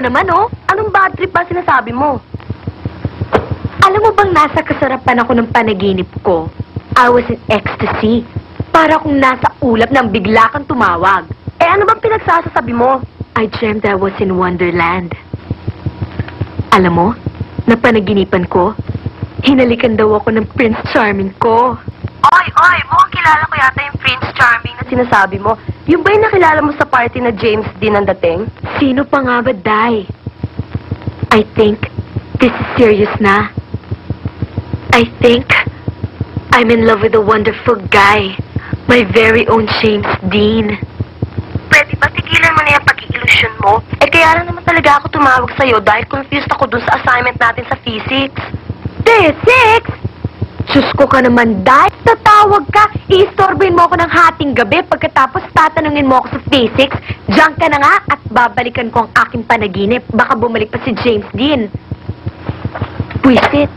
ka naman, oh. Anong bad trip ba sinasabi mo? Alam mo bang nasa kasarapan ako ng panaginip ko? I was in ecstasy. Para kung nasa ulap nang bigla kang tumawag. Eh, ano bang pinagsasasabi mo? I dreamt I was in Wonderland. Alam mo, napanaginipan ko, hinalikan daw ako ng Prince Charming ko. Oy, mukhang kilala ko yata yung Prince Charming na sinasabi mo. Yung ba yung nakilala mo sa party na James Dean ang dating? Sino pa nga ba, Day? I think this is serious na. I think I'm in love with a wonderful guy. My very own James Dean. Pwede ba tigilan mo na yung pag-iilusyon mo? Eh kaya lang naman talaga ako tumawag sa'yo dahil confused ako dun sa assignment natin sa physics. Physics? Diyos ko ka naman, dahil tatawag ka, iistorbohin mo ako ng hating gabi pagkatapos tatanungin mo ako sa physics. Diyan ka na nga at babalikan ko ang aking panaginip. Baka bumalik pa si James Dean. Buisit.